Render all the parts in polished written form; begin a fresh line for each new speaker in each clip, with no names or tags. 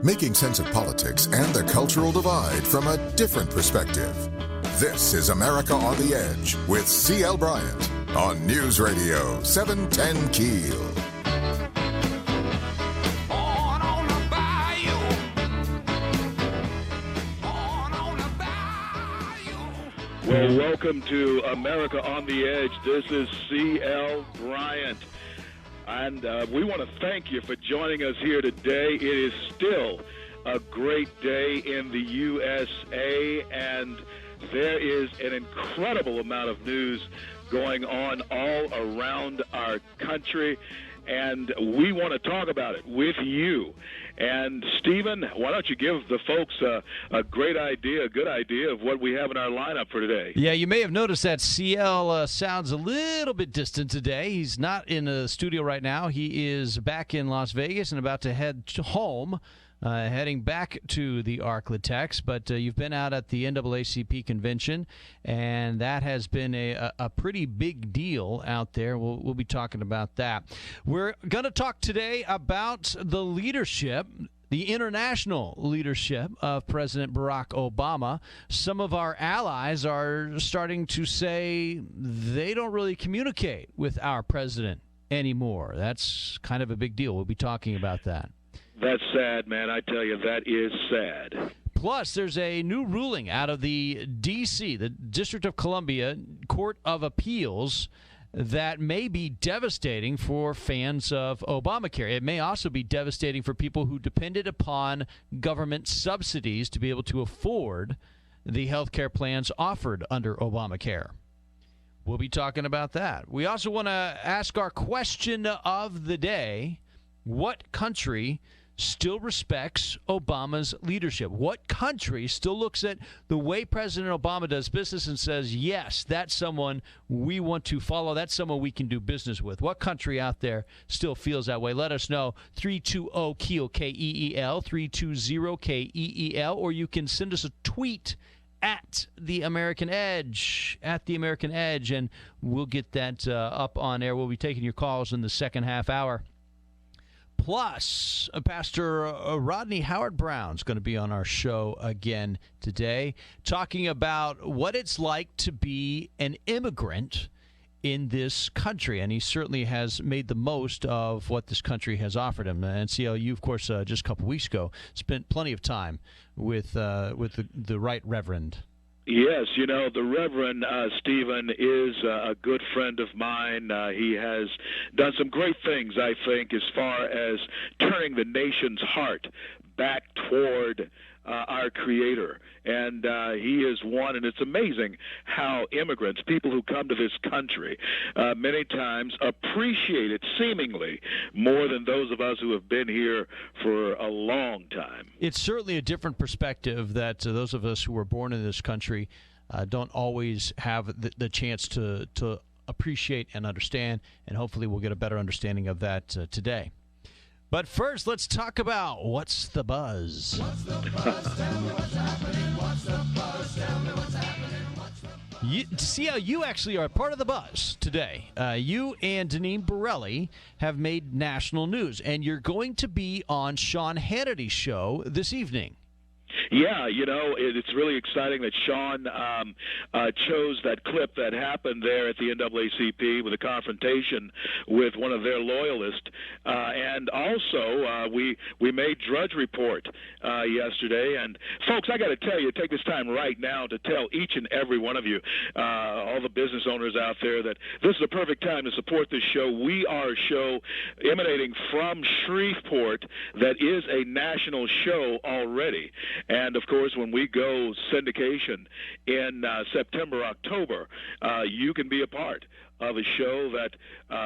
Making sense of politics and the cultural divide from a different perspective. This is America on the Edge with C.L. Bryant on News Radio 710 Keel.
Well, welcome to America on the Edge. This is C.L. Bryant. And we want to thank you for joining us here today. It is still a great day in the USA, and there is an incredible amount of news going on all around our country, and we want to talk about it with you. And, Stephen, why don't you give the folks a great idea, a good idea of what we have in our lineup for today?
Yeah, you may have noticed that CL sounds a little bit distant today. He's not in the studio right now. He is back in Las Vegas and about to head home, heading back to the Arklatex. But you've been out at the NAACP convention, and that has been a pretty big deal out there. We'll be talking about that. We're going to talk today about the leadership, the international leadership of President Barack Obama. Some of our allies are starting to say they don't really communicate with our president anymore. That's kind of a big deal. We'll be talking about that.
That's sad, man. I tell you, that is sad.
Plus, there's a new ruling out of the D.C., the District of Columbia Court of Appeals, that may be devastating for fans of Obamacare. It may also be devastating for people who depended upon government subsidies to be able to afford the health care plans offered under Obamacare. We'll be talking about that. We also want to ask our question of the day: what country still respects Obama's leadership? What country still looks at the way President Obama does business and says, yes, that's someone we want to follow, that's someone we can do business with? What country out there still feels that way? Let us know. 320-KEEL, K-E-E-L, 320-KEEL, or you can send us a tweet at The American Edge, and we'll get that up on air. We'll be taking your calls in the second half hour. Plus, Pastor Rodney Howard-Browne is going to be on our show again today, talking about what it's like to be an immigrant in this country. And he certainly has made the most of what this country has offered him. And CL, you, of course, just a couple weeks ago, spent plenty of time with the Right Reverend.
Yes, you know, the Reverend Stephen is a good friend of mine. He has done some great things, I think, as far as turning the nation's heart back toward our Creator. And he is one, and it's amazing how immigrants, people who come to this country, many times appreciate it seemingly more than those of us who have been here for a long time.
It's certainly a different perspective that those of us who were born in this country don't always have the chance to appreciate and understand, and hopefully we'll get a better understanding of that today. But first, let's talk about What's the Buzz? What's the buzz? Tell me what's happening. What's the buzz? Tell me what's happening. See how you actually are part of the buzz today. You and Deneen Borelli have made national news, and you're going to be on Sean Hannity's show this evening.
Yeah, you know, it's really exciting that Sean chose that clip that happened there at the NAACP with a confrontation with one of their loyalists. And also, we made Drudge Report yesterday. And, folks, I got to tell you, take this time right now to tell each and every one of you, all the business owners out there, that this is a perfect time to support this show. We are a show emanating from Shreveport that is a national show already. And, of course, when we go syndication in September, October, you can be a part of a show that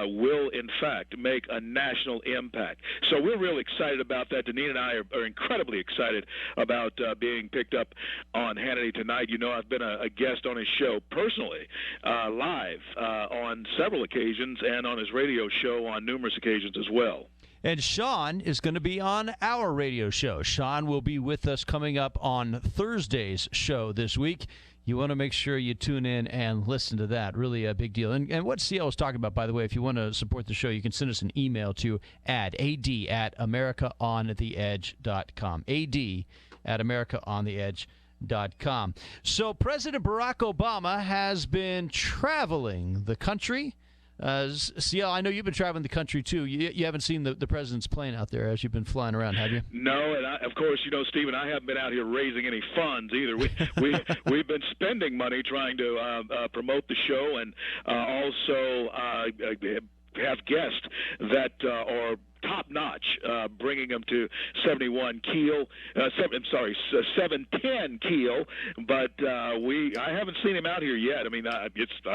will, in fact, make a national impact. So we're really excited about that. Deneen and I are incredibly excited about being picked up on Hannity tonight. You know, I've been a guest on his show personally, live on several occasions, and on his radio show on numerous occasions as well.
And Sean is going to be on our radio show. Sean will be with us coming up on Thursday's show this week. You want to make sure you tune in and listen to that. Really a big deal. And what CL was talking about, by the way, if you want to support the show, you can send us an email to ad@americaontheedge.com. ad@americaontheedge.com. So President Barack Obama has been traveling the country. CL, I know you've been traveling the country, too. You haven't seen the president's plane out there as you've been flying around, have you?
No, and of course, Stephen, I haven't been out here raising any funds either. We've been spending money trying to promote the show and also have guests that are top-notch, bringing them to 710 Keel, but I haven't seen him out here yet. I mean, I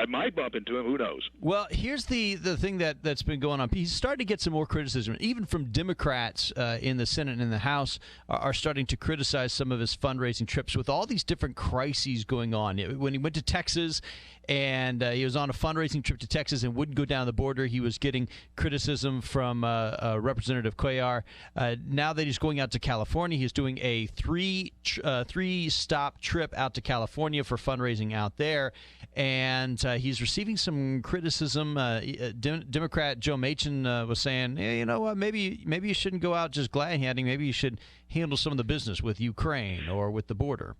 might bump into him. Who knows?
Well, here's the thing that's been going on. He's starting to get some more criticism, even from Democrats in the Senate and in the House are starting to criticize some of his fundraising trips with all these different crises going on. When he went to Texas and he was on a fundraising trip to Texas and wouldn't go down the border, he was getting criticism from Representative Cuellar. Now that he's going out to California, he's doing a three-stop trip out to California for fundraising out there, and he's receiving some criticism. Democrat Joe Manchin was saying, hey, you know what, maybe you shouldn't go out just glad-handing. Maybe you should handle some of the business with Ukraine or with the border.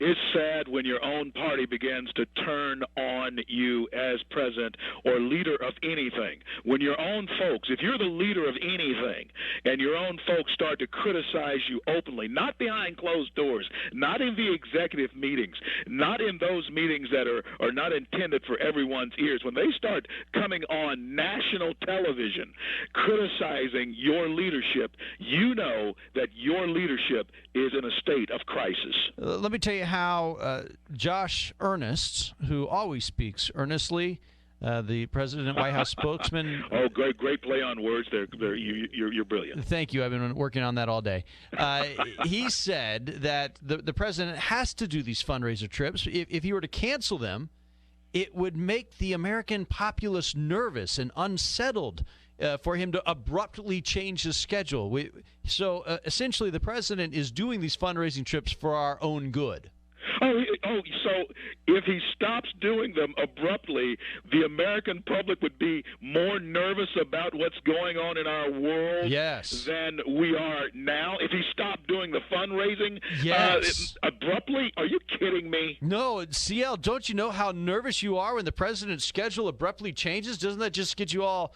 It's sad when your own party begins to turn on you as president or leader of anything. When your own folks, if you're the leader of anything, and your own folks start to criticize you openly, not behind closed doors, not in the executive meetings, not in those meetings that are not intended for everyone's ears, when they start coming on national television criticizing your leadership, you know that your leadership is in a state of crisis.
Let me tell you how Josh Earnest, who always speaks earnestly, the President White House spokesman.
Oh, great play on words there. You're brilliant.
Thank you. I've been working on that all day. He said that the president has to do these fundraiser trips. If he were to cancel them, it would make the American populace nervous and unsettled for him to abruptly change his schedule. So essentially the president is doing these fundraising trips for our own good.
So if he stops doing them abruptly, the American public would be more nervous about what's going on in our world than we are now? If he stopped doing the fundraising abruptly? Are you kidding me?
No, CL, don't you know how nervous you are when the president's schedule abruptly changes? Doesn't that just get you all...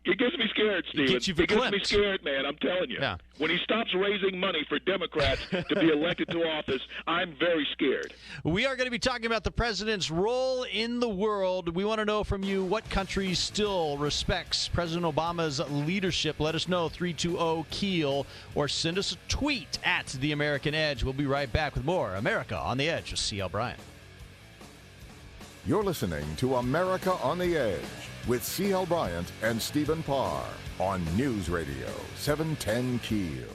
It gets me scared, Stephen. It gets me scared, man. I'm telling you.
Yeah.
When he stops raising money for Democrats to be elected to office, I'm very scared.
We are going to be talking about the president's role in the world. We want to know from you what country still respects President Obama's leadership. Let us know, 320-KEEL, or send us a tweet at The American Edge. We'll be right back with more America on the Edge with CL Bryant.
You're listening to America on the Edge with C.L. Bryant and Stephen Parr on News Radio 710 Keel.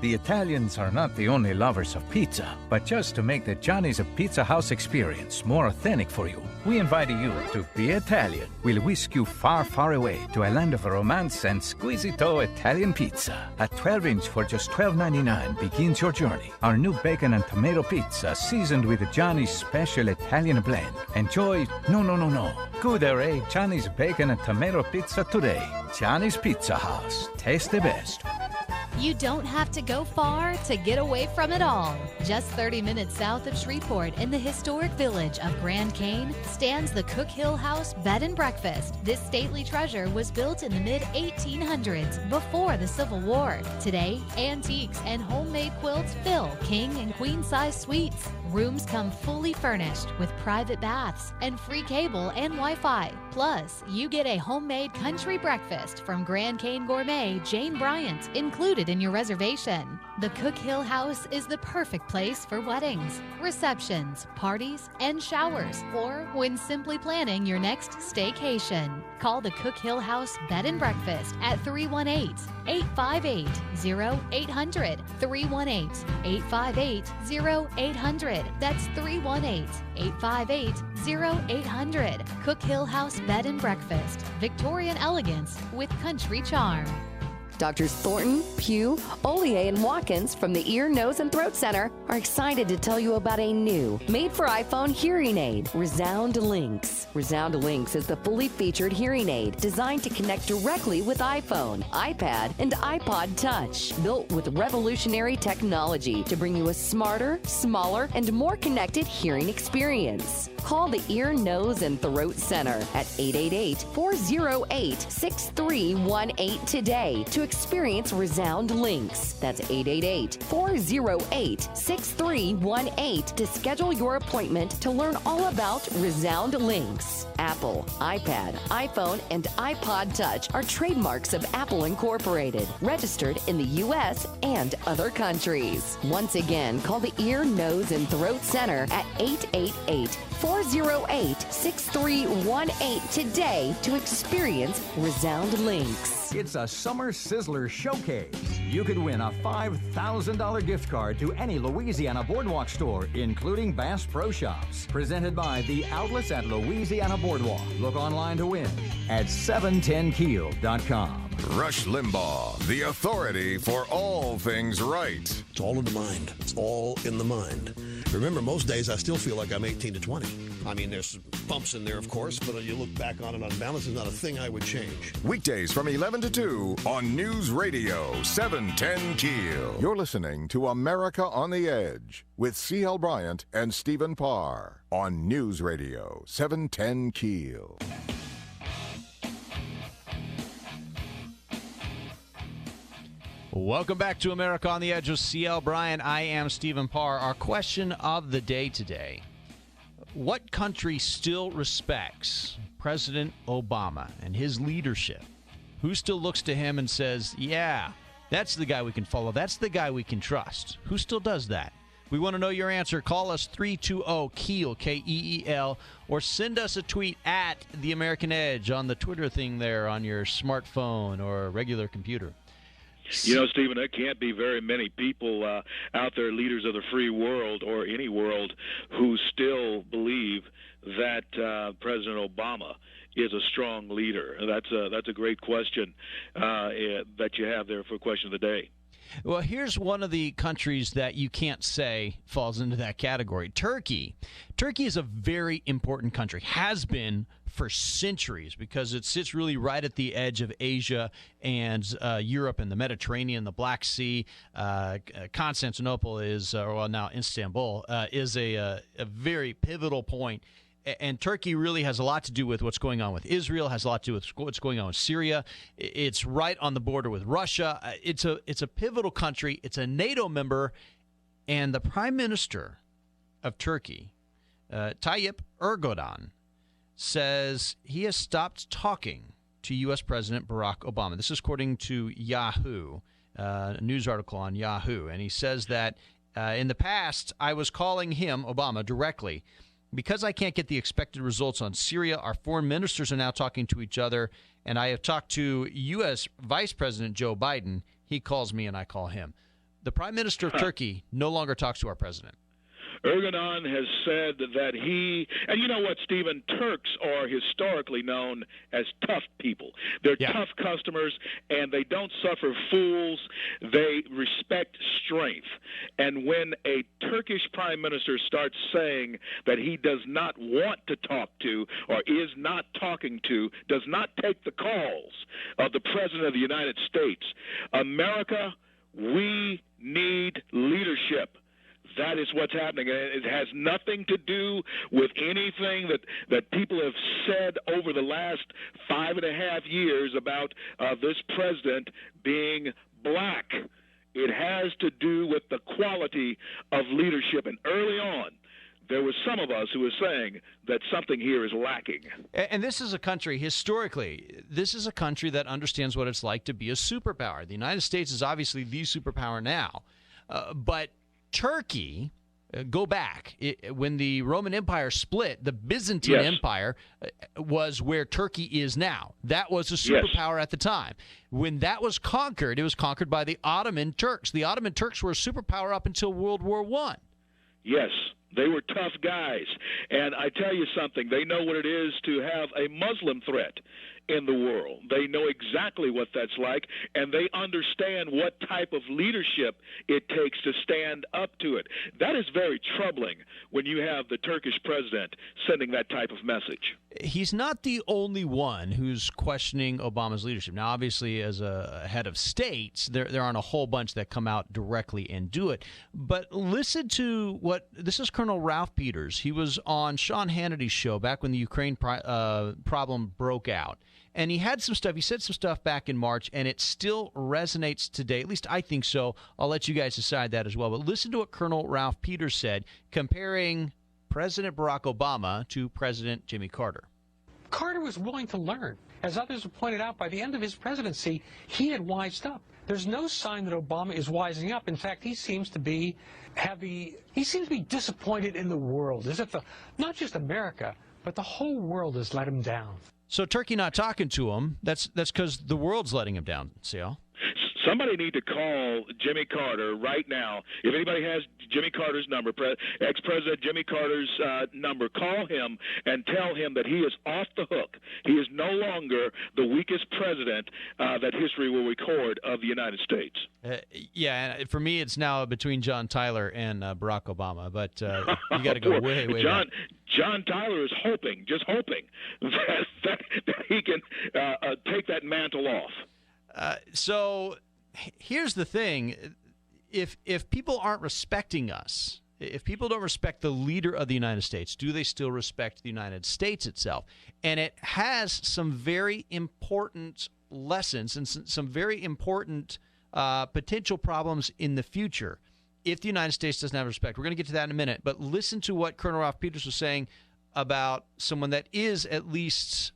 The Italians are not the only lovers of pizza, but just to make the Johnny's Pizza House experience more authentic for you, we invite you to be Italian. We'll whisk you far, far away to a land of romance and squisito Italian pizza. A 12-inch for just $12.99 begins your journey. Our new bacon and tomato pizza seasoned with Johnny's special Italian blend. Enjoy, no. Goodere Johnny's bacon and tomato pizza today. Johnny's Pizza House. Taste the best.
You don't have to go far to get away from it all. Just 30 minutes south of Shreveport in the historic village of Grand Cane stands the Cook Hill House Bed and Breakfast. This stately treasure was built in the mid-1800s before the Civil War. Today, antiques and homemade quilts fill king and queen size suites. Rooms come fully furnished with private baths and free cable and Wi-Fi. Plus, you get a homemade country breakfast from Grand Cane Gourmet Jane Bryant included in your reservation. The Cook Hill House is the perfect place for weddings, receptions, parties, and showers, or when simply planning your next staycation. Call the Cook Hill House Bed and Breakfast at 318-858-0800. 318-858-0800. That's 318-858-0800. Cook Hill House Bed and Breakfast. Victorian elegance with country charm.
Doctors Thornton, Pugh, Ollier, and Watkins from the Ear, Nose, and Throat Center are excited to tell you about a new, made-for-iPhone hearing aid, Resound Links. Resound Links is the fully featured hearing aid designed to connect directly with iPhone, iPad, and iPod Touch. Built with revolutionary technology to bring you a smarter, smaller, and more connected hearing experience. Call the Ear, Nose, and Throat Center at 888-408-6318 today to experience Resound Links. That's 888-408-6318 to schedule your appointment to learn all about Resound Links. Apple, iPad, iPhone, and iPod Touch are trademarks of Apple Incorporated, registered in the U.S. and other countries. Once again, call the Ear, Nose, and Throat Center at 888-408-6318 today to experience Resound Links.
It's a summer sizzler showcase. You could win a $5,000 gift card to any Louisiana Boardwalk store, including Bass Pro Shops. Presented by the outlets at Louisiana Boardwalk. Look online to win at 710keel.com.
Rush Limbaugh, the authority for all things right.
It's all in the mind. It's all in the mind. Remember, most days I still feel like I'm 18 to 20. I mean, there's bumps in there, of course, but you look back on it on balance, it's not a thing I would change.
Weekdays from 11 to 2 on News Radio 710 Keel. You're listening to America on the Edge with CL Bryant and Stephen Parr on News Radio 710 Keel.
Welcome back to America on the Edge with CL Bryant. I am Stephen Parr. Our question of the day today: what country still respects President Obama and his leadership? Who still looks to him and says, yeah, that's the guy we can follow. That's the guy we can trust. Who still does that? We want to know your answer. Call us 320-KEEL, K-E-E-L, or send us a tweet at The American Edge on the Twitter thing there on your smartphone or regular computer.
You know, Stephen, there can't be very many people out there, leaders of the free world or any world, who still believe that President Obama is a strong leader. That's a great question that you have there for question of the day.
Well, here's one of the countries that you can't say falls into that category. Turkey. Turkey is a very important country, has been for centuries, because it sits really right at the edge of Asia and Europe and the Mediterranean, the Black Sea. Constantinople is, or now Istanbul, is a very pivotal point. And Turkey really has a lot to do with what's going on with Israel, has a lot to do with what's going on with Syria. It's right on the border with Russia. It's a pivotal country. It's a NATO member. And the Prime Minister of Turkey, Tayyip Erdogan, says he has stopped talking to U.S. President Barack Obama. This is according to Yahoo, a news article on Yahoo. And he says that in the past, I was calling him, Obama, directly. Because I can't get the expected results on Syria, our foreign ministers are now talking to each other, and I have talked to U.S. Vice President Joe Biden. He calls me and I call him. The Prime Minister of Turkey no longer talks to our president.
Erdogan has said that and you know what, Stephen, Turks are historically known as tough people. They're tough customers, and they don't suffer fools. They respect strength. And when a Turkish prime minister starts saying that he does not want to talk to or is not talking to, does not take the calls of the President of the United States, America, we need leadership. That is what's happening. It has nothing to do with anything that people have said over the last 5.5 years about this president being black. It has to do with the quality of leadership. And early on, there was some of us who were saying that something here is lacking.
And this is a country, historically, this is a country that understands what it's like to be a superpower. The United States is obviously the superpower now. But Turkey, go back. When the Roman Empire split, the Byzantine Empire was where Turkey is now. That was a superpower at the time. When that was conquered, it was conquered by the Ottoman Turks. The Ottoman Turks were a superpower up until World War I.
Yes, they were tough guys. And I tell you something, they know what it is to have a Muslim threat in the world. They know exactly what that's like, and they understand what type of leadership it takes to stand up to it. That is very troubling when you have the Turkish president sending that type of message.
He's not the only one who's questioning Obama's leadership. Now, obviously, as a head of state, there aren't a whole bunch that come out directly and do it. But listen to this is Colonel Ralph Peters. He was on Sean Hannity's show back when the Ukraine problem broke out. And he had some stuff. He said some stuff back in March, and it still resonates today. At least I think so. I'll let you guys decide that as well. But listen to what Colonel Ralph Peters said, comparing President Barack Obama to President Jimmy Carter.
Carter was willing to learn. As others have pointed out, by the end of his presidency, he had wised up. There's no sign that Obama is wising up. In fact, he seems to be disappointed in the world, as if not just America, but the whole world has let him down.
So Turkey not talking to him, that's because the world's letting him down, CL.
Somebody need to call Jimmy Carter right now. If anybody has Jimmy Carter's number, ex-President Jimmy Carter's number, call him and tell him that he is off the hook. He is no longer the weakest president that history will record of the United States.
And for me, it's now between John Tyler and Barack Obama, but you got to go way back.
John Tyler is just hoping that he can take that mantle off.
So here's the thing. If people aren't respecting us, if people don't respect the leader of the United States, do they still respect the United States itself? And it has some very important lessons and some very important potential problems in the future if the United States doesn't have respect. We're going to get to that in a minute, but listen to what Colonel Ralph Peters was saying about someone that is at least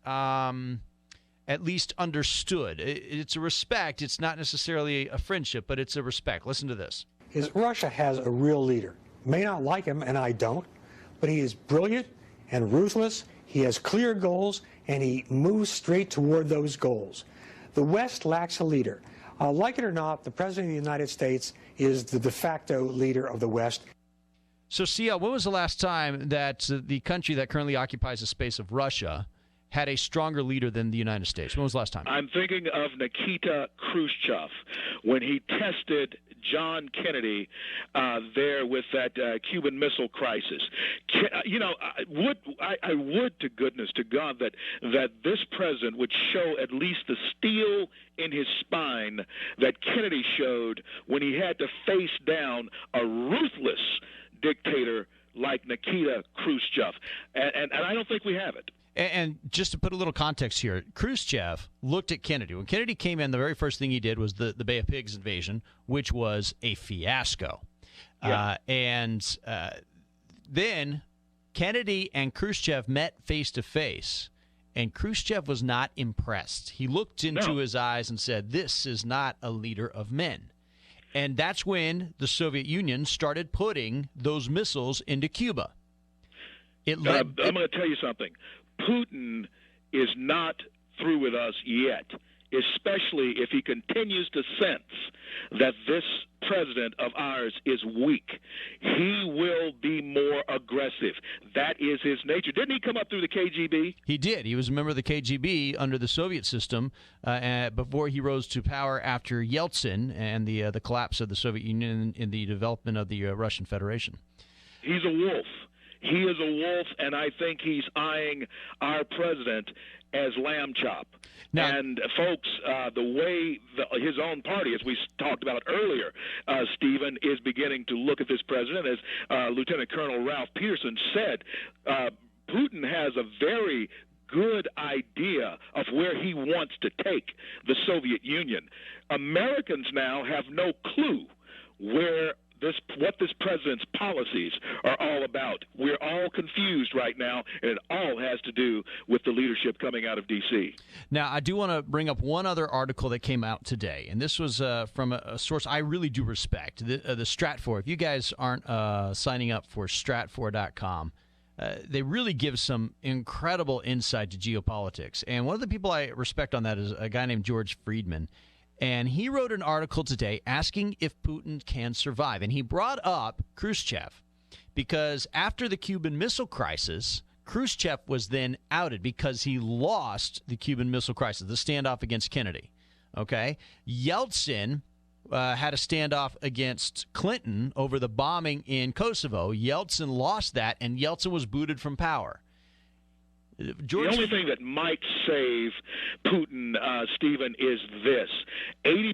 understood. It's a respect. It's not necessarily a friendship, but it's a respect. Listen to this.
Russia has a real leader. May not like him, and I don't, but he is brilliant and ruthless. He has clear goals, and he moves straight toward those goals. The West lacks a leader. Like it or not, the President of the United States is the de facto leader of the West.
So, CL, when was the last time that the country that currently occupies the space of Russia had a stronger leader than the United States? When was the last time?
I'm thinking of Nikita Khrushchev when he tested John Kennedy there with that Cuban Missile Crisis. I would to goodness to God that this president would show at least the steel in his spine that Kennedy showed when he had to face down a ruthless dictator like Nikita Khrushchev. And I don't think we have it.
And just to put a little context here, Khrushchev looked at Kennedy. When Kennedy came in, the very first thing he did was the Bay of Pigs invasion, which was a fiasco. Yeah. Then Kennedy and Khrushchev met face-to-face, and Khrushchev was not impressed. He looked into his eyes and said, "This is not a leader of men." And that's when the Soviet Union started putting those missiles into Cuba.
I'm going to tell you something. Putin is not through with us yet, especially if he continues to sense that this president of ours is weak. He will be more aggressive. That is his nature. Didn't he come up through the KGB?
He did. He was a member of the KGB under the Soviet system before he rose to power after Yeltsin and the collapse of the Soviet Union and the development of the Russian Federation.
He's a wolf. He is a wolf, and I think he's eyeing our president as lamb chop. Now, and, folks, the way his own party, as we talked about earlier, Stephen, is beginning to look at this president, as Lieutenant Colonel Ralph Peterson said, Putin has a very good idea of where he wants to take the Soviet Union. Americans now have no clue what this president's policies are all about. We're all confused right now, and it all has to do with the leadership coming out of D.C.
Now, I do want to bring up one other article that came out today, and this was from a source I really do respect, the Stratfor. If you guys aren't signing up for Stratfor.com, they really give some incredible insight to geopolitics. And one of the people I respect on that is a guy named George Friedman. And he wrote an article today asking if Putin can survive. And he brought up Khrushchev because after the Cuban Missile Crisis, Khrushchev was then outed because he lost the Cuban Missile Crisis, the standoff against Kennedy. Okay? Yeltsin had a standoff against Clinton over the bombing in Kosovo. Yeltsin lost that, and Yeltsin was booted from power.
The only thing that might save Putin, Stephen, is this. 80%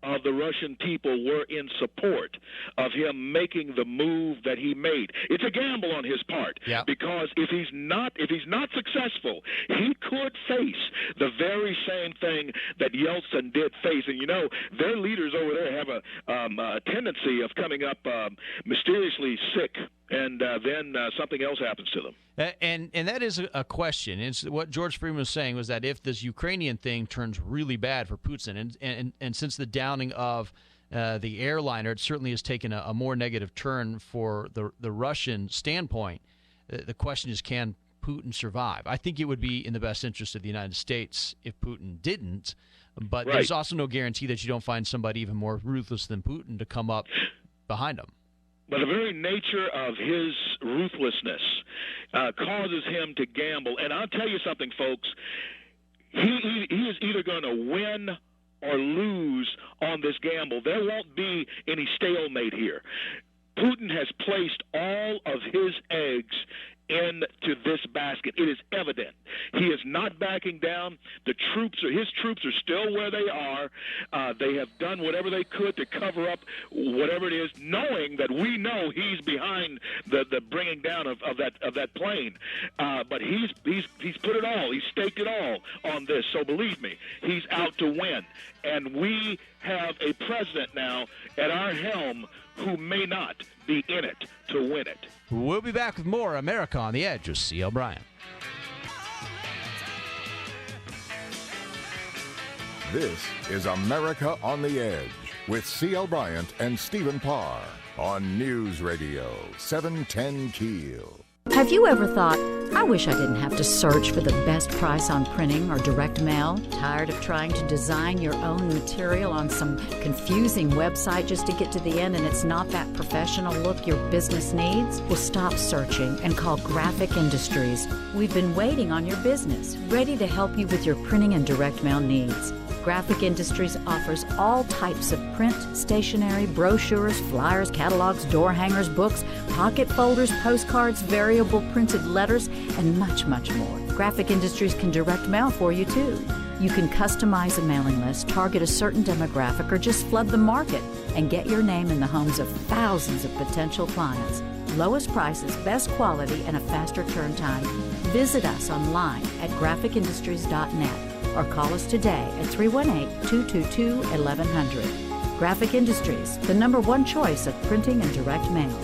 of the Russian people were in support of him making the move that he made. It's a gamble on his part, because if he's not successful, he could face the very same thing that Yeltsin did face. And you know, their leaders over there have a tendency of coming up mysteriously sick, and then something else happens to them.
And that is a question. It's what George Freeman was saying was that if this Ukrainian thing turns really bad for Putin, and since the downing of the airliner, it certainly has taken a more negative turn for the Russian standpoint. The question is, can Putin survive? I think it would be in the best interest of the United States if Putin didn't, but there's also no guarantee that you don't find somebody even more ruthless than Putin to come up behind him.
But the very nature of his ruthlessness causes him to gamble. And I'll tell you something, folks. He is either going to win or lose on this gamble. There won't be any stalemate here. Putin has placed all of his eggs into this basket. It is evident. He is not backing down. His troops are still where they are. They have done whatever they could to cover up whatever it is, knowing that we know he's behind the bringing down of that plane. But he's put it all. He's staked it all on this. So believe me, he's out to win. And we have a president now at our helm who may not be in it to win it.
We'll be back with more America on the Edge with C.L. Bryant.
This is America on the Edge with C.L. Bryant and Stephen Parr on News Radio 710 Keel.
Have you ever thought, I wish I didn't have to search for the best price on printing or direct mail? Tired of trying to design your own material on some confusing website just to get to the end and it's not that professional look your business needs? Well, stop searching and call Graphic Industries. We've been waiting on your business, ready to help you with your printing and direct mail needs. Graphic Industries offers all types of print, stationery, brochures, flyers, catalogs, door hangers, books, pocket folders, postcards, variable printed letters, and much, much more. Graphic Industries can direct mail for you, too. You can customize a mailing list, target a certain demographic, or just flood the market and get your name in the homes of thousands of potential clients. Lowest prices, best quality, and a faster turn time. Visit us online at graphicindustries.net. or call us today at 318-222-1100. Graphic Industries, the #1 choice of printing and direct mail.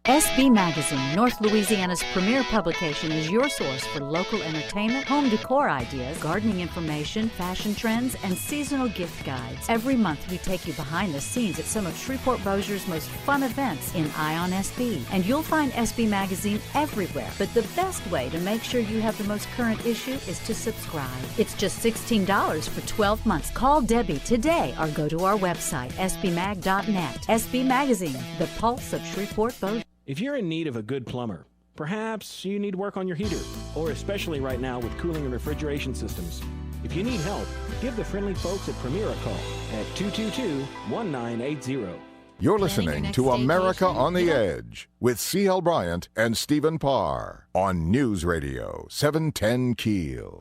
SB Magazine, North Louisiana's premier publication, is your source for local entertainment, home decor ideas, gardening information, fashion trends, and seasonal gift guides. Every month, we take you behind the scenes at some of Shreveport-Bossier's most fun events in Eye on SB. And you'll find SB Magazine everywhere. But the best way to make sure you have the most current issue is to subscribe. It's just $16 for 12 months. Call Debbie today or go to our website, sbmag.net. SB Magazine, the pulse of Shreveport-Bossier.
If you're in need of a good plumber, perhaps you need work on your heater, or especially right now with cooling and refrigeration systems. If you need help, give the friendly folks at Premier a call at 222-1980.
You're listening to America on the Edge with C.L. Bryant and Stephen Parr on News Radio 710 Keel.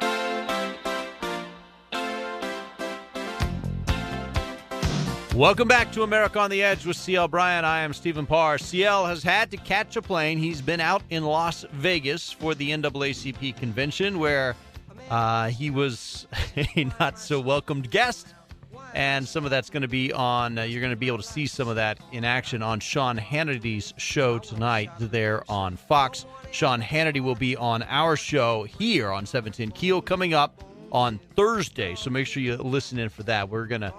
Welcome back to America on the Edge with C.L. Bryant. I am Stephen Parr. C.L. has had to catch a plane. He's been out in Las Vegas for the NAACP convention where he was a not-so-welcomed guest. And some of that's going to be on, you're going to be able to see some of that in action on Sean Hannity's show tonight there on Fox. Sean Hannity will be on our show here on 710 Keel coming up on Thursday. So make sure you listen in for that. We're going to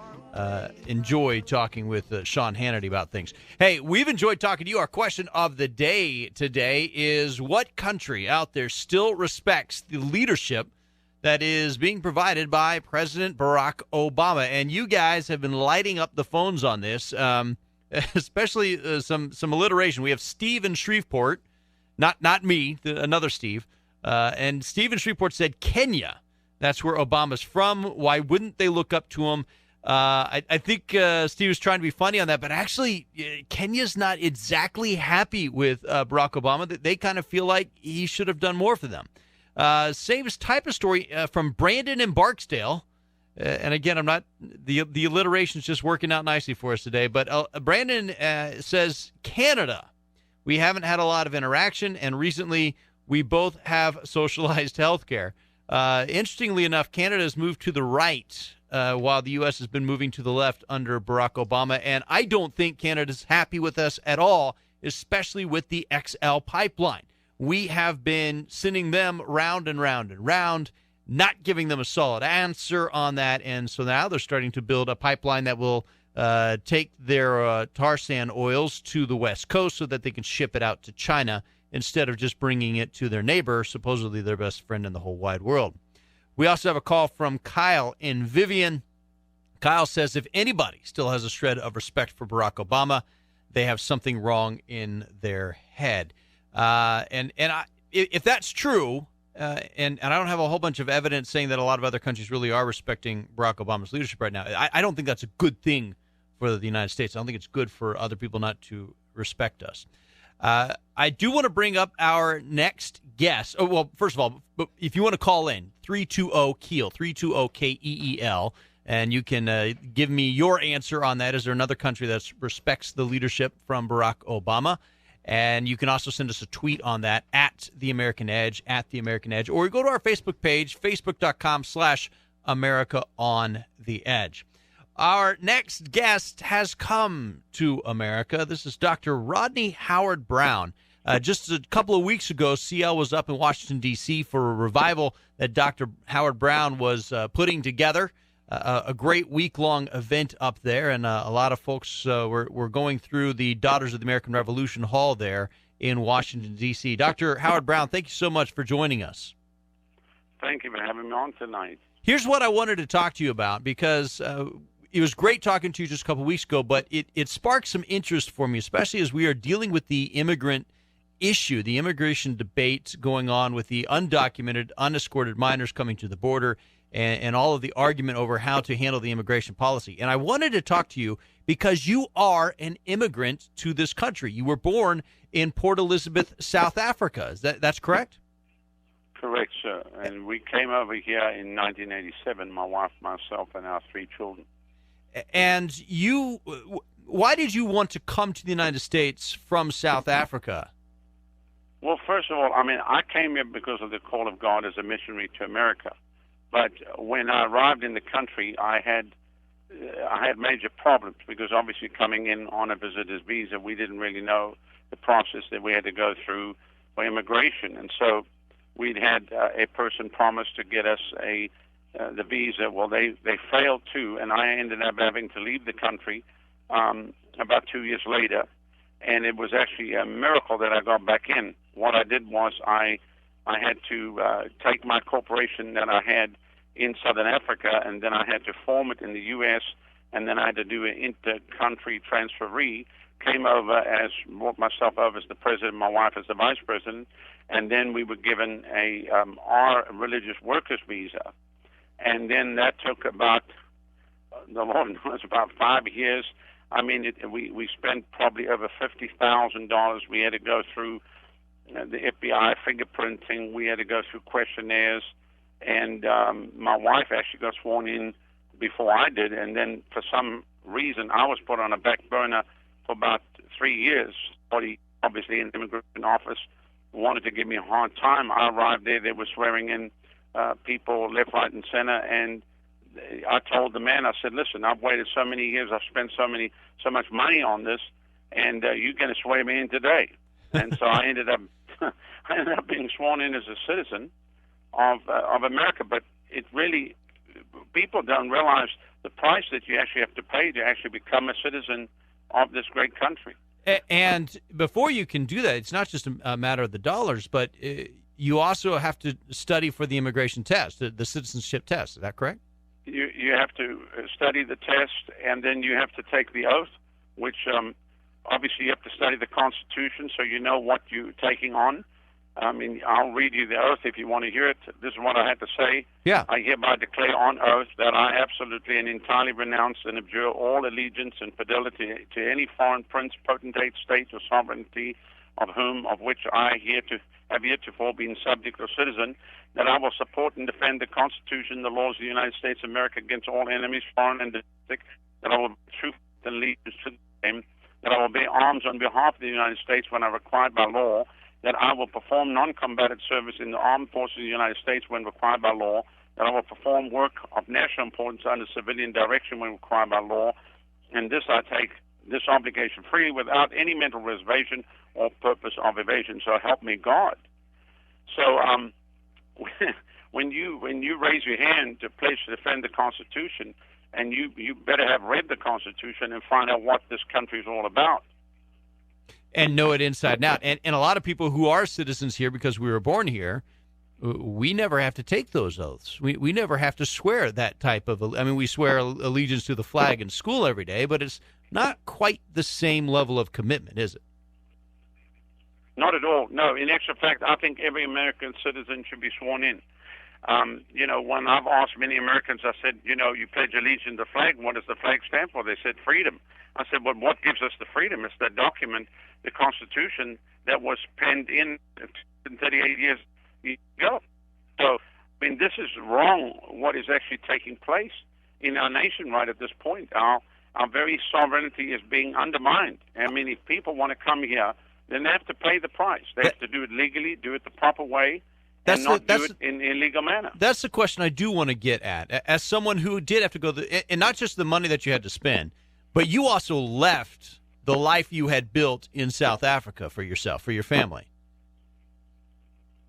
enjoy talking with Sean Hannity about things. Hey, we've enjoyed talking to you. Our question of the day today is, what country out there still respects the leadership that is being provided by President Barack Obama? And you guys have been lighting up the phones on this. especially some alliteration. We have Steve in Shreveport, not me, another Steve. And Steve in Shreveport said Kenya. That's where Obama's from. Why wouldn't they look up to him? I think Steve was trying to be funny on that, but actually Kenya's not exactly happy with Barack Obama. They kind of feel like he should have done more for them. Same type of story from Brandon in Barksdale. And again, I'm not the alliteration's just working out nicely for us today. But Brandon says Canada. We haven't had a lot of interaction, and recently we both have socialized health care. Interestingly enough, Canada has moved to the right while the U.S. has been moving to the left under Barack Obama. And I don't think Canada's happy with us at all, especially with the XL pipeline. We have been sending them round and round and round, not giving them a solid answer on that. And so now they're starting to build a pipeline that will take their tar sand oils to the West Coast so that they can ship it out to China instead of just bringing it to their neighbor, supposedly their best friend in the whole wide world. We also have a call from Kyle in Vivian. Kyle says if anybody still has a shred of respect for Barack Obama, they have something wrong in their head. If that's true, and I don't have a whole bunch of evidence saying that a lot of other countries really are respecting Barack Obama's leadership right now, I don't think that's a good thing for the United States. I don't think it's good for other people not to respect us. I do want to bring up our next guest. Oh, well, first of all, if you want to call in, 320-KEEL, 320-KEEL, and you can give me your answer on that. Is there another country that respects the leadership from Barack Obama? And you can also send us a tweet on that at The American Edge, or go to our Facebook page, facebook.com/America on the Edge. Our next guest has come to America. This is Dr. Rodney Howard-Browne. Just a couple of weeks ago, CL was up in Washington, D.C. for a revival that Dr. Howard-Browne was putting together. A great week-long event up there, and a lot of folks were going through the Daughters of the American Revolution Hall there in Washington, D.C. Dr. Howard-Browne, thank you so much for joining us.
Thank you for having me on tonight.
Here's what I wanted to talk to you about, because it was great talking to you just a couple of weeks ago, but it sparked some interest for me, especially as we are dealing with the immigrant issue, the immigration debate going on with the undocumented, unescorted minors coming to the border, and all of the argument over how to handle the immigration policy. And I wanted to talk to you because you are an immigrant to this country. You were born in Port Elizabeth, South Africa. That's correct?
Correct, sir. And we came over here in 1987, my wife, myself, and our 3 children.
And why did you want to come to the United States from South Africa?
Well, first of all, I came here because of the call of God as a missionary to America. But when I arrived in the country, I had major problems because obviously coming in on a visitor's visa, we didn't really know the process that we had to go through for immigration. And so we'd had a person promise to get us the visa. Well, they failed too, and I ended up having to leave the country about 2 years later. And it was actually a miracle that I got back in. What I did was I had to take my corporation that I had in Southern Africa, and then I had to form it in the U.S., and then I had to do an inter-country transferee, brought myself over as the president, my wife as the vice president, and then we were given our religious workers visa. And then that took about, the Lord knows, about 5 years. We spent probably over $50,000. We had to go through the FBI fingerprinting. We had to go through questionnaires. And my wife actually got sworn in before I did. And then for some reason, I was put on a back burner for about 3 years. Obviously, in the immigration office wanted to give me a hard time. I arrived there. They were swearing in people left, right, and center. And I told the man, I said, listen, I've waited so many years. I've spent so much money on this. And you're going to swear me in today. And so I ended up being sworn in as a citizen of America. But it really, people don't realize the price that you actually have to pay to actually become a citizen of this great country.
And before you can do that, it's not just a matter of the dollars, but you also have to study for the immigration test, the citizenship test. Is that correct? You
have to study the test, and then you have to take the oath, which obviously you have to study the Constitution so you know what you're taking on. I mean, I'll read you the oath if you want to hear it. This is what I had to say.
Yeah.
I hereby declare on oath that I absolutely and entirely renounce and abjure all allegiance and fidelity to any foreign prince, potentate, state, or sovereignty of which I have heretofore been subject or citizen, that I will support and defend the Constitution and the laws of the United States of America against all enemies, foreign and domestic, that I will be true and allegiance to them, that I will bear arms on behalf of the United States when required by law, that I will perform non-combatant service in the armed forces of the United States when required by law, that I will perform work of national importance under civilian direction when required by law, and this I take this obligation freely without any mental reservation or purpose of evasion. So help me God. So when you raise your hand to pledge to defend the Constitution, and you better have read the Constitution and find out what this country is all about.
And know it inside and out. And a lot of people who are citizens here because we were born here, we never have to take those oaths. We never have to swear that type of, I mean, we swear allegiance to the flag in school every day, but it's not quite the same level of commitment, is it?
Not at all. No, in actual fact, I think every American citizen should be sworn in. When I've asked many Americans, I said, you pledge allegiance to the flag. What does the flag stand for? They said freedom. I said, well, what gives us the freedom? It's the document, the Constitution, that was penned in 38 years ago. So, I mean, this is wrong, what is actually taking place in our nation right at this point. Our very sovereignty is being undermined. I mean, if people want to come here, then they have to pay the price. They have to do it legally, do it the proper way, and not do it in an illegal manner.
That's the question I do want to get at. As someone who did have to go, and not just the money that you had to spend, but you also left the life you had built in South Africa for yourself, for your family.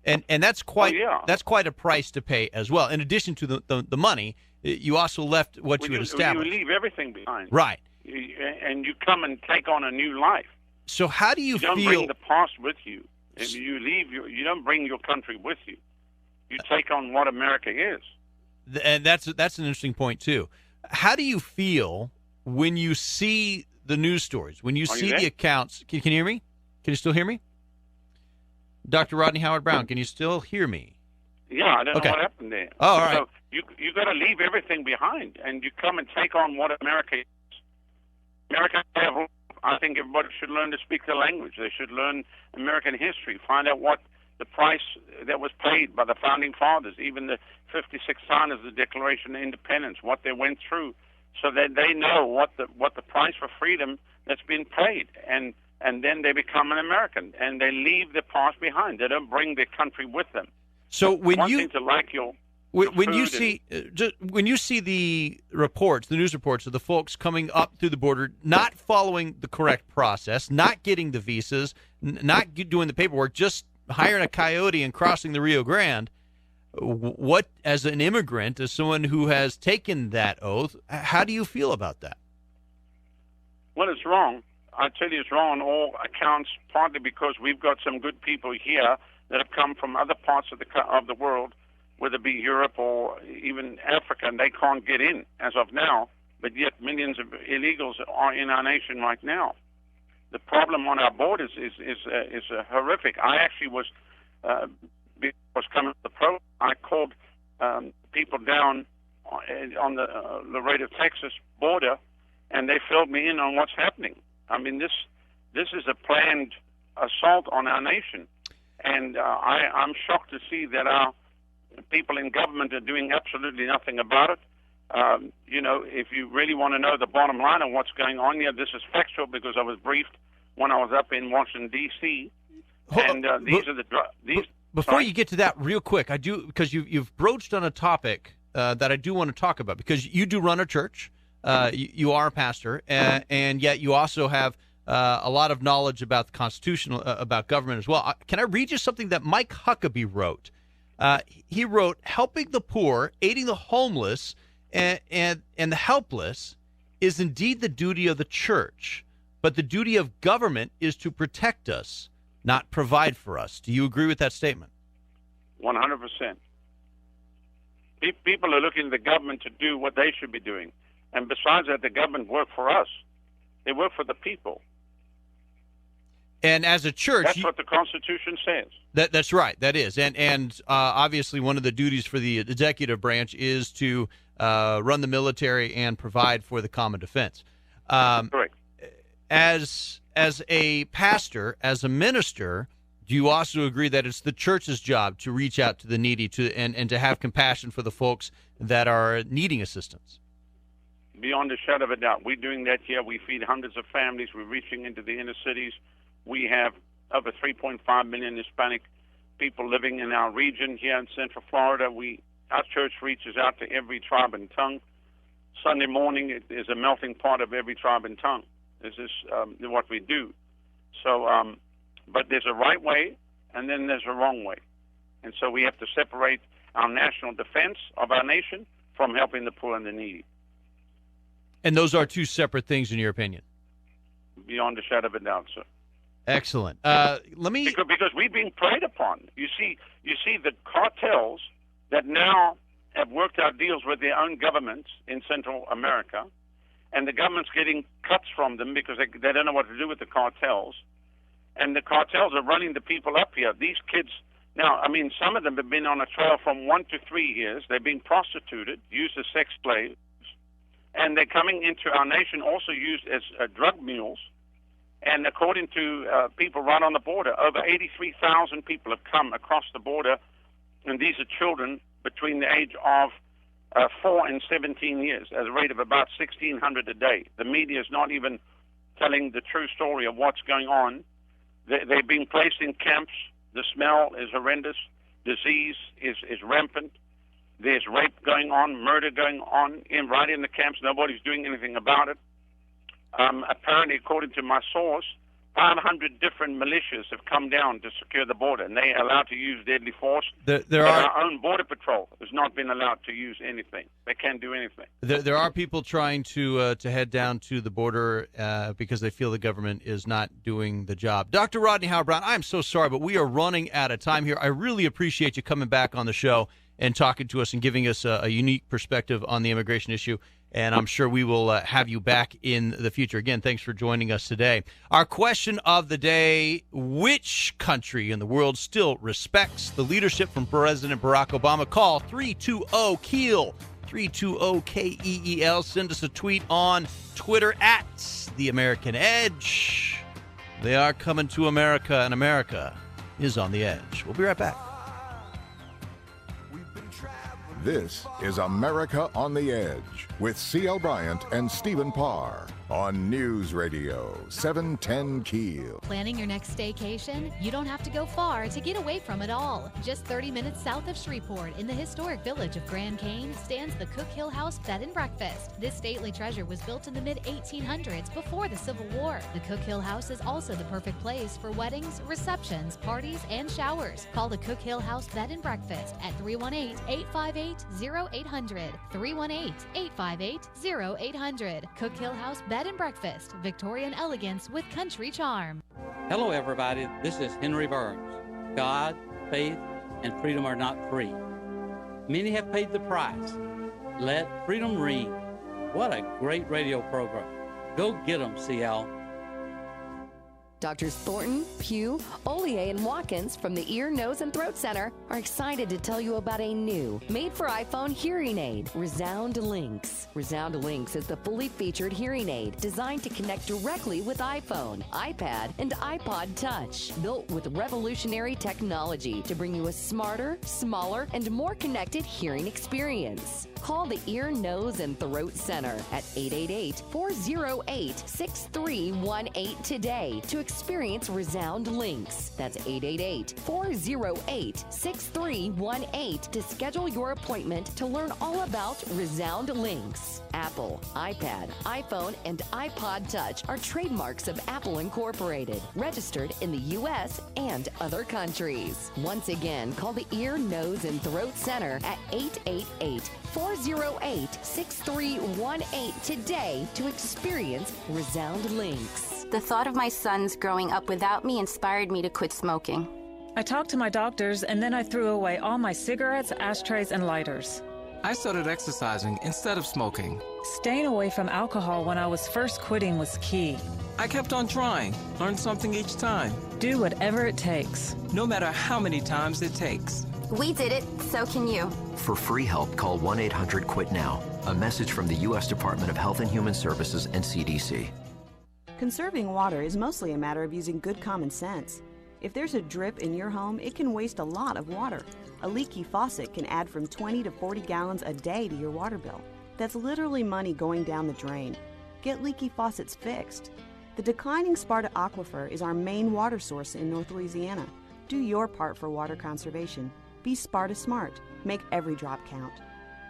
And that's quite that's quite a price to pay as well. In addition to the money, you also left what you had established.
You leave everything behind.
Right.
And you come and take on a new life.
So how do you feel?
You don't bring the past with you. If you leave, you don't bring your country with you. You take on what America is.
And that's an interesting point, too. How do you feel when you see the news stories, when you see the accounts? Can you hear me? Can you still hear me? Dr. Rodney Howard-Browne, can you still hear me?
Yeah, I don't know what happened there.
Oh, all right.
So you got to leave everything behind, and you come and take on what America is. America, I think everybody should learn to speak the language. They should learn American history, find out what the price that was paid by the founding fathers, even the 56 signers of the Declaration of Independence, what they went through, so that they know what the price for freedom that's been paid, and then they become an American, and they leave the past behind. They don't bring their country with them.
So when
One
you
thing to like your
when you see the reports, the news reports of the folks coming up through the border, not following the correct process, not getting the visas, not doing the paperwork, just hiring a coyote and crossing the Rio Grande, what, as an immigrant, as someone who has taken that oath, how do you feel about that?
Well, it's wrong. I tell you, it's wrong on all accounts, partly because we've got some good people here that have come from other parts of the world, whether it be Europe or even Africa, and they can't get in as of now, but yet millions of illegals are in our nation right now. The problem on our borders is horrific. I actually was coming to the program. I called people down on the Laredo, Texas border, and they filled me in on what's happening. I mean, this is a planned assault on our nation, and I'm shocked to see that our people in government are doing absolutely nothing about it. If you really want to know the bottom line of what's going on here, this is factual because I was briefed when I was up in Washington, D.C. And
Before you get to that, real quick, I do, because you've broached on a topic that I do want to talk about, because you do run a church, you are a pastor, and yet you also have a lot of knowledge about the Constitution, about government as well. Can I read you something that Mike Huckabee wrote? He wrote, "Helping the poor, aiding the homeless, and the helpless is indeed the duty of the church, but the duty of government is to protect us, not provide for us." Do you agree with that statement?
100%. People are looking at the government to do what they should be doing. And besides that, the government work for us. They work for the people.
And as a church,
that's what the Constitution says.
That's right. That is, and obviously one of the duties for the executive branch is to run the military and provide for the common defense.
Correct.
As a pastor, as a minister, do you also agree that it's the church's job to reach out to the needy and to have compassion for the folks that are needing assistance?
Beyond a shadow of a doubt. We're doing that here. We feed hundreds of families. We're reaching into the inner cities. We have over 3.5 million Hispanic people living in our region here in Central Florida. Our church reaches out to every tribe and tongue. Sunday morning is a melting pot of every tribe and tongue. This is what we do. So, but there's a right way, and then there's a wrong way. And so we have to separate our national defense of our nation from helping the poor and the needy.
And those are two separate things, in your opinion?
Beyond a shadow of a doubt, sir.
Excellent.
Because we're being preyed upon. You see the cartels that now have worked out deals with their own governments in Central America, and the government's getting cuts from them because they don't know what to do with the cartels. And the cartels are running the people up here. These kids, now, I mean, some of them have been on a trail from 1 to 3 years. They've been prostituted, used as sex slaves, and they're coming into our nation also used as drug mules. And according to people right on the border, over 83,000 people have come across the border, and these are children between the age of 4 and 17 years, at a rate of about 1,600 a day. The media is not even telling the true story of what's going on. They're being placed in camps. The smell is horrendous. Disease is rampant. There's rape going on, murder going on right in the camps. Nobody's doing anything about it. Apparently, according to my source, 500 different militias have come down to secure the border, and they are allowed to use deadly force. Our own Border Patrol has not been allowed to use anything. They can't do anything.
There are people trying to head down to the border because they feel the government is not doing the job. Dr. Rodney Howard-Browne, I'm so sorry, but we are running out of time here. I really appreciate you coming back on the show and talking to us and giving us a unique perspective on the immigration issue. And I'm sure we will have you back in the future. Again, thanks for joining us today. Our question of the day, which country in the world still respects the leadership from President Barack Obama? Call 320-KEEL, 320-KEEL. Send us a tweet on Twitter at The American Edge. They are coming to America, and America is on the edge. We'll be right back.
This is America on the Edge with CL Bryant and Stephen Parr on News Radio 710 Keel.
Planning your next staycation? You don't have to go far to get away from it all. Just 30 minutes south of Shreveport in the historic village of Grand Cane stands the Cook Hill House Bed and Breakfast. This stately treasure was built in the mid-1800s before the Civil War. The Cook Hill House is also the perfect place for weddings, receptions, parties, and showers. Call the Cook Hill House Bed and Breakfast at 318-858-0800. 318-858-0800. Cook Hill House Bed and Breakfast, Victorian elegance with country charm.
Hello, everybody. This is Henry Burns. God, faith, and freedom are not free. Many have paid the price. Let freedom ring. What a great radio program. Go get them, CL.
Doctors Thornton, Pugh, Ollier, and Watkins from the Ear, Nose, and Throat Center are excited to tell you about a new, made-for-iPhone hearing aid, Resound Links. Resound Links is the fully featured hearing aid designed to connect directly with iPhone, iPad, and iPod Touch. Built with revolutionary technology to bring you a smarter, smaller, and more connected hearing experience. Call the Ear, Nose, and Throat Center at 888-408-6318 today to experience Resound Links. That's 888-408-6318 to schedule your appointment to learn all about Resound Links. Apple, iPad, iPhone, and iPod Touch are trademarks of Apple Incorporated, registered in the U.S. and other countries. Once again, call the Ear, Nose, and Throat Center at 888-408-6318 today to experience Resound Links.
The thought of my sons growing up without me inspired me to quit smoking.
I talked to my doctors, and then I threw away all my cigarettes, ashtrays, and lighters. I started exercising instead of smoking.
Staying away from alcohol when I was first quitting was key.
I kept on trying, learned something each time.
Do whatever it takes.
No matter how many times it takes.
We did it, so can you.
For free help, call 1-800-QUIT-NOW. A message from the U.S. Department of Health and Human Services and CDC.
Conserving water is mostly a matter of using good common sense. If there's a drip in your home, it can waste a lot of water. A leaky faucet can add from 20 to 40 gallons a day to your water bill. That's literally money going down the drain. Get leaky faucets fixed. The declining Sparta Aquifer is our main water source in North Louisiana. Do your part for water conservation. Be Sparta smart. Make every drop count.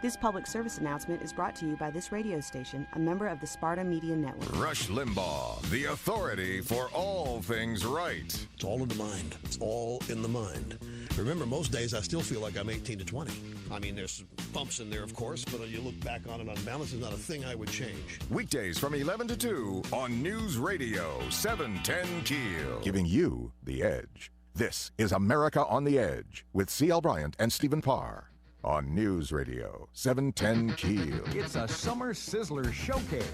This public service announcement is brought to you by this radio station, a member of the Sparta Media Network.
Rush Limbaugh, the authority for all things right.
It's all in the mind. It's all in the mind. Remember, most days I still feel like I'm 18 to 20. I mean, there's bumps in there, of course, but you look back on it on balance, it's not a thing I would change.
Weekdays from 11 to 2 on News Radio 710 Keel. Giving you the edge. This is America on the Edge with C.L. Bryant and Stephen Parr on News Radio 710 Keel.
It's a summer sizzler showcase.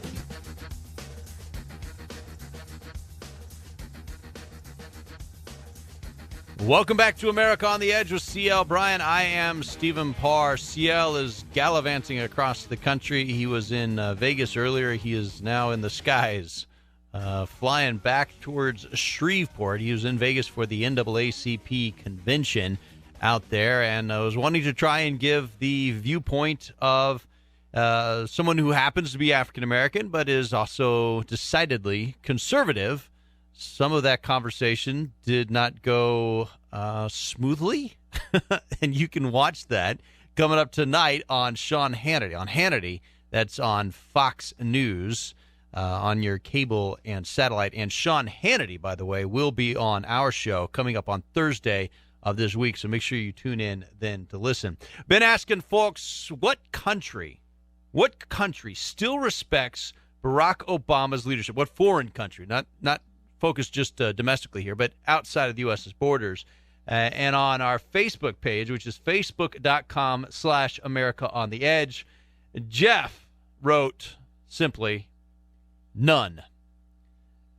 Welcome back to America on the Edge with C.L. Bryant. I am Stephen Parr. C.L. is gallivanting across the country. He was in Vegas earlier. He is now in the skies, flying back towards Shreveport. He was in Vegas for the NAACP convention out there, and I was wanting to try and give the viewpoint of someone who happens to be African-American but is also decidedly conservative. Some of that conversation did not go smoothly, and you can watch that coming up tonight on Sean Hannity. On Hannity, that's on Fox News, on your cable and satellite. And Sean Hannity, by the way, will be on our show coming up on Thursday of this week, so make sure you tune in then to listen. Been asking folks, what country still respects Barack Obama's leadership? What foreign country? Not focused just domestically here, but outside of the U.S.'s borders. And on our Facebook page, which is facebook.com/America on the Edge, Jeff wrote simply, none.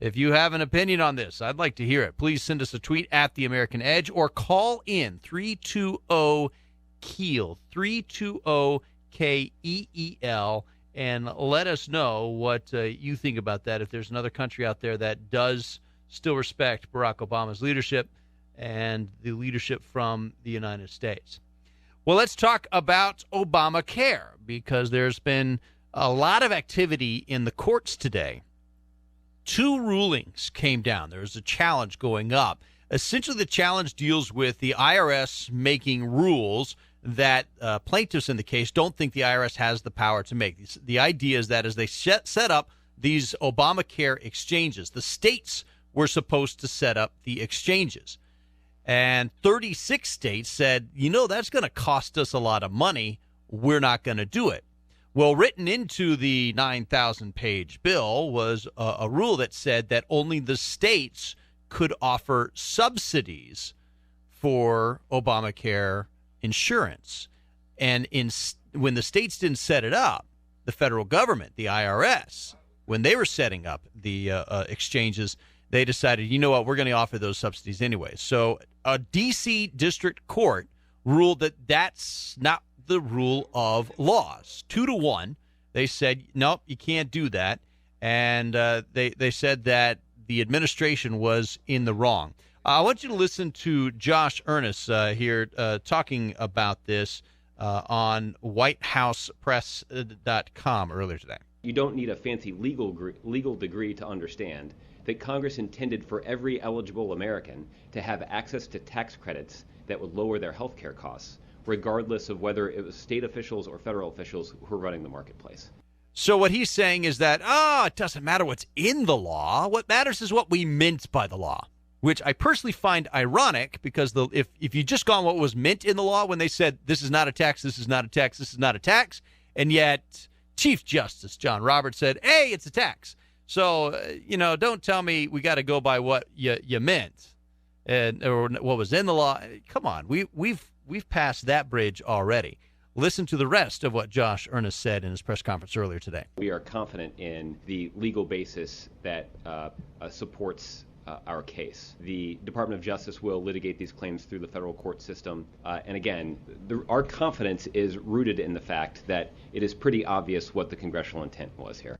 If you have an opinion on this, I'd like to hear it. Please send us a tweet at The American Edge or call in 320-KEEL, 320-KEEL, and let us know what you think about that. If there's another country out there that does still respect Barack Obama's leadership and the leadership from the United States. Well, let's talk about Obamacare, because there's been a lot of activity in the courts today. 2 rulings came down. There's a challenge going up. Essentially, the challenge deals with the IRS making rules that plaintiffs in the case don't think the IRS has the power to make. The idea is that as they set up these Obamacare exchanges, the states were supposed to set up the exchanges. And 36 states said, that's going to cost us a lot of money. We're not going to do it. Well, written into the 9,000-page bill was a rule that said that only the states could offer subsidies for Obamacare insurance. And when the states didn't set it up, the federal government, the IRS, when they were setting up the exchanges, they decided, we're going to offer those subsidies anyway. So a D.C. district court ruled that that's not the rule of laws. 2-1, they said, nope, you can't do that. And they said that the administration was in the wrong. I want you to listen to Josh Earnest here talking about this on WhiteHousePress.com earlier today.
You don't need a fancy legal degree to understand that Congress intended for every eligible American to have access to tax credits that would lower their health care costs, regardless of whether it was state officials or federal officials who were running the marketplace.
So what he's saying is that, it doesn't matter what's in the law. What matters is what we meant by the law, which I personally find ironic, because if you just gone what was meant in the law when they said this is not a tax, this is not a tax, this is not a tax, and yet Chief Justice John Roberts said, hey, it's a tax. So, don't tell me we got to go by what you meant or what was in the law. Come on, we've passed that bridge already. Listen to the rest of what Josh Earnest said in his press conference earlier today.
We are confident in the legal basis that supports our case. The Department of Justice will litigate these claims through the federal court system. And again, our confidence is rooted in the fact that it is pretty obvious what the congressional intent was here.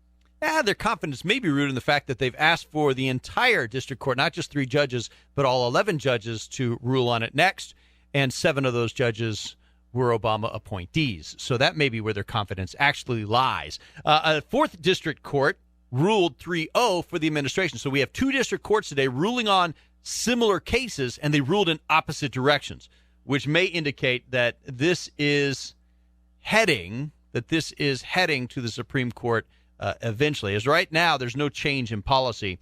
Their confidence may be rooted in the fact that they've asked for the entire district court, not just 3 judges, but all 11 judges to rule on it next. And 7 of those judges were Obama appointees. So that may be where their confidence actually lies. A 4th district court ruled 3-0 for the administration. So we have 2 district courts today ruling on similar cases, and they ruled in opposite directions, which may indicate that this is heading to the Supreme Court eventually. As right now, there's no change in policy.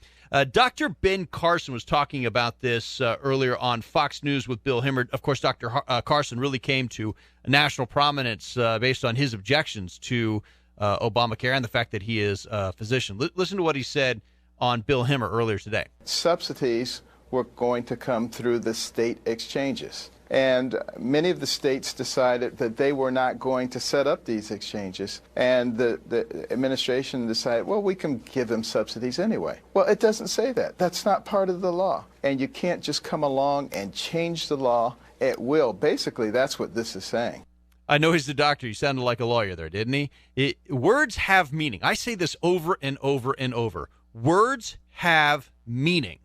Dr. Ben Carson was talking about this earlier on Fox News with Bill Hemmer. Of course, Dr. Carson really came to national prominence based on his objections to Obamacare and the fact that he is a physician. Listen to what he said on Bill Hemmer earlier today.
Subsidies were going to come through the state exchanges. And many of the states decided that they were not going to set up these exchanges. And the administration decided, well, we can give them subsidies anyway. Well, it doesn't say that. That's not part of the law. And you can't just come along and change the law at will. Basically, that's what this is saying.
I know he's the doctor. He sounded like a lawyer there, didn't he? Words have meaning. I say this over and over and over. Words have meaning.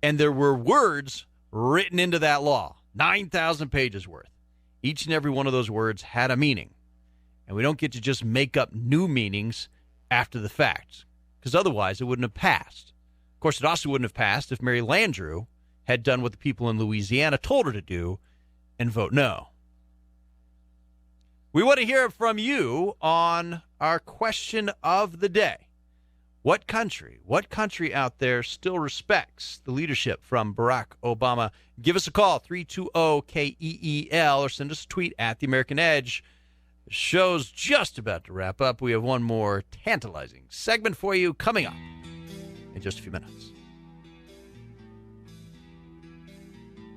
And there were words written into that law. 9,000 pages worth. Each and every one of those words had a meaning. And we don't get to just make up new meanings after the fact, because otherwise it wouldn't have passed. Of course, it also wouldn't have passed if Mary Landrieu had done what the people in Louisiana told her to do and vote no. We want to hear from you on our question of the day. What country out there still respects the leadership from Barack Obama? Give us a call, 320-KEEL, or send us a tweet at The American Edge. The show's just about to wrap up. We have one more tantalizing segment for you coming up in just a few minutes.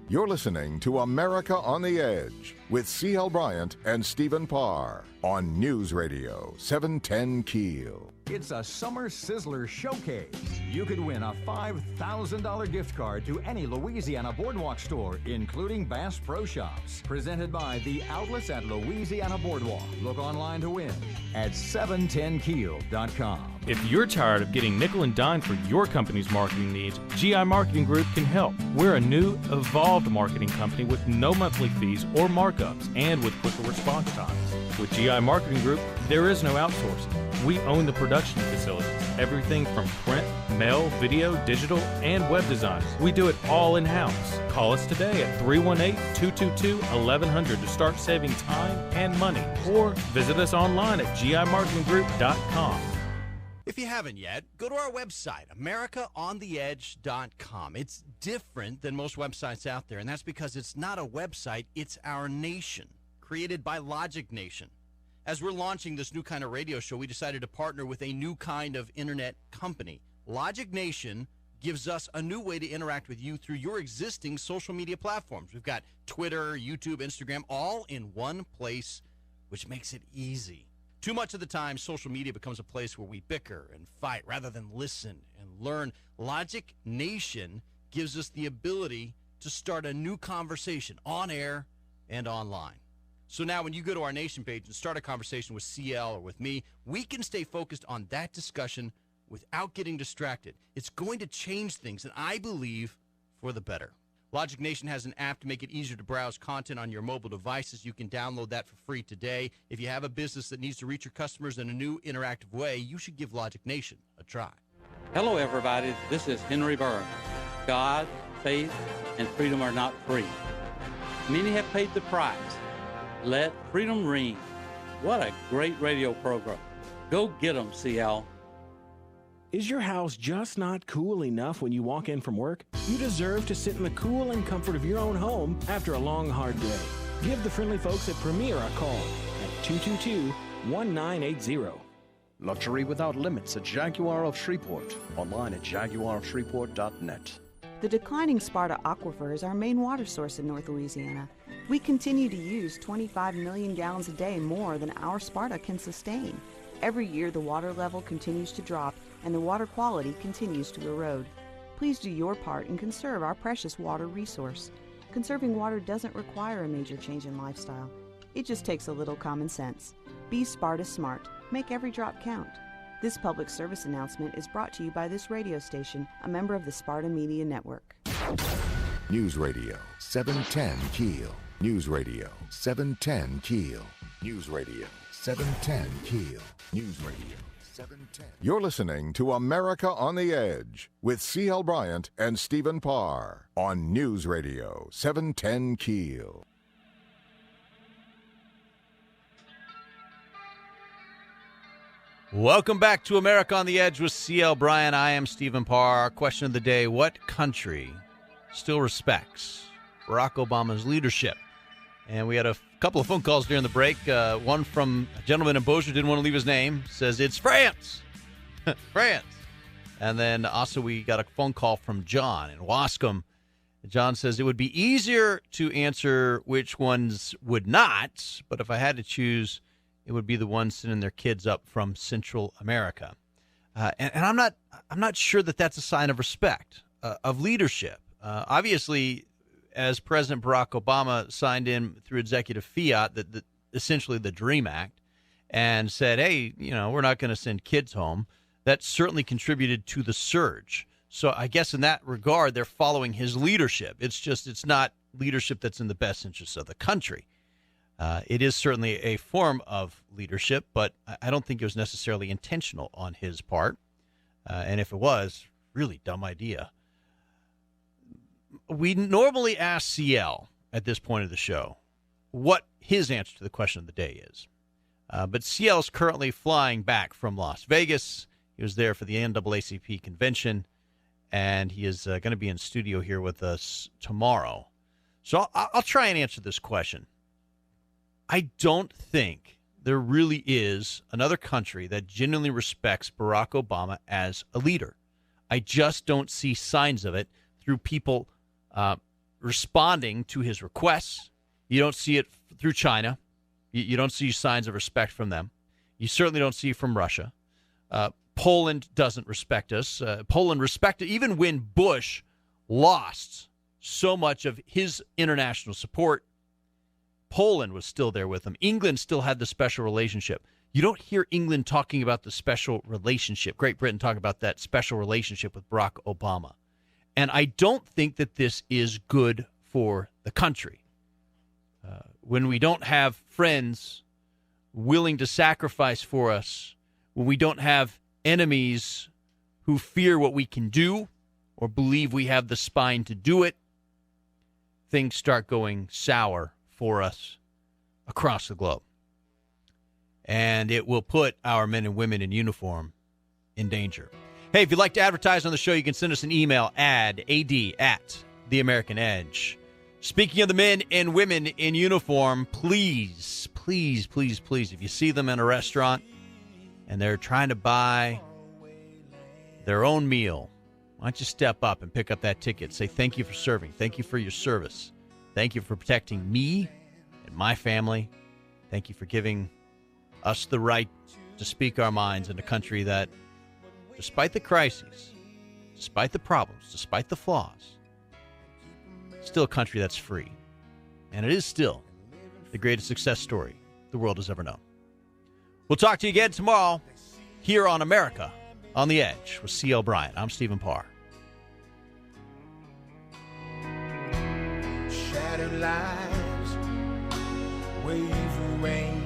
You're listening to America on the Edge with CL Bryant and Stephen Parr on News Radio 710 Keel.
It's a summer sizzler showcase. You could win a $5,000 gift card to any Louisiana Boardwalk store, including Bass Pro Shops. Presented by the outlets at Louisiana Boardwalk. Look online to win at 710keel.com.
If you're tired of getting nickel and dime for your company's marketing needs, GI Marketing Group can help. We're a new, evolved marketing company with no monthly fees or markups and with quicker response times. With GI Marketing Group, there is no outsourcing. We own the production facilities, everything from print, mail, video, digital, and web designs. We do it all in-house. Call us today at 318-222-1100 to start saving time and money, or visit us online at gimarketinggroup.com.
If you haven't yet, go to our website, AmericaOnTheEdge.com. It's different than most websites out there, and that's because it's not a website, it's our nation, created by Logic Nation. As we're launching this new kind of radio show, we decided to partner with a new kind of internet company. Logic Nation gives us a new way to interact with you through your existing social media platforms. We've got Twitter, YouTube, Instagram, all in one place, which makes it easy. Too much of the time, social media becomes a place where we bicker and fight rather than listen and learn. Logic Nation gives us the ability to start a new conversation on air and online. So now when you go to our Nation page and start a conversation with CL or with me, we can stay focused on that discussion without getting distracted. It's going to change things, and I believe for the better. Logic Nation has an app to make it easier to browse content on your mobile devices. You can download that for free today. If you have a business that needs to reach your customers in a new interactive way, you should give Logic Nation a try.
Hello, everybody. This is Henry Burns. God, faith, and freedom are not free. Many have paid the price. Let freedom ring. What a great radio program. Go get them, CL.
Is your house just not cool enough when you walk in from work? You deserve to sit in the cool and comfort of your own home after a long, hard day. Give the friendly folks at Premier a call at 222-1980.
Luxury without limits at Jaguar of Shreveport. Online at jaguarofshreveport.net.
The declining Sparta Aquifer is our main water source in North Louisiana. We continue to use 25 million gallons a day more than our Sparta can sustain. Every year, the water level continues to drop and the water quality continues to erode. Please do your part and conserve our precious water resource. Conserving water doesn't require a major change in lifestyle. It just takes a little common sense. Be Sparta smart. Make every drop count. This public service announcement is brought to you by this radio station, a member of the Sparta Media Network.
News Radio 710 Keel. News Radio 710 Keel. News Radio 710 Keel. News Radio 710. You're listening to America on the Edge with CL Bryant and Stephen Parr on News Radio 710 Keel.
Welcome back to America on the Edge with CL Bryant. I am Stephen Parr. Our question of the day: what country still respects Barack Obama's leadership? And we had a couple of phone calls during the break. One from a gentleman in Bossier, didn't want to leave his name, says it's France. France. And then also we got a phone call from John in Wascom. John says it would be easier to answer which ones would not, but if I had to choose, it would be the ones sending their kids up from Central America. And I'm not sure that that's a sign of respect, of leadership. Obviously, as President Barack Obama signed in through executive fiat, that essentially the DREAM Act, and said, hey, we're not going to send kids home, that certainly contributed to the surge. So I guess in that regard, they're following his leadership. It's not leadership that's in the best interest of the country. It is certainly a form of leadership, but I don't think it was necessarily intentional on his part. And if it was, really dumb idea. We normally ask CL at this point of the show what his answer to the question of the day is. But CL is currently flying back from Las Vegas. He was there for the NAACP convention, and he is going to be in studio here with us tomorrow. So I'll try and answer this question. I don't think there really is another country that genuinely respects Barack Obama as a leader. I just don't see signs of it through people responding to his requests. You don't see it through China. You don't see signs of respect from them. You certainly don't see from Russia. Poland doesn't respect us. Poland respected, even when Bush lost so much of his international support, Poland was still there with him. England still had the special relationship. You don't hear England talking about the special relationship. Great Britain talking about that special relationship with Barack Obama. And I don't think that this is good for the country. When we don't have friends willing to sacrifice for us, when we don't have enemies who fear what we can do or believe we have the spine to do it, things start going sour for us across the globe. And it will put our men and women in uniform in danger. Hey, if you'd like to advertise on the show, you can send us an email, ad@The American Edge. Speaking of the men and women in uniform, please, please, please, please, if you see them in a restaurant and they're trying to buy their own meal, why don't you step up and pick up that ticket? Say thank you for serving. Thank you for your service. Thank you for protecting me and my family. Thank you for giving us the right to speak our minds in a country that, despite the crises, despite the problems, despite the flaws, still a country that's free. And it is still the greatest success story the world has ever known. We'll talk to you again tomorrow here on America on the Edge with CL Bryant. I'm Stephen Parr.
Shattered lives, wave of rain.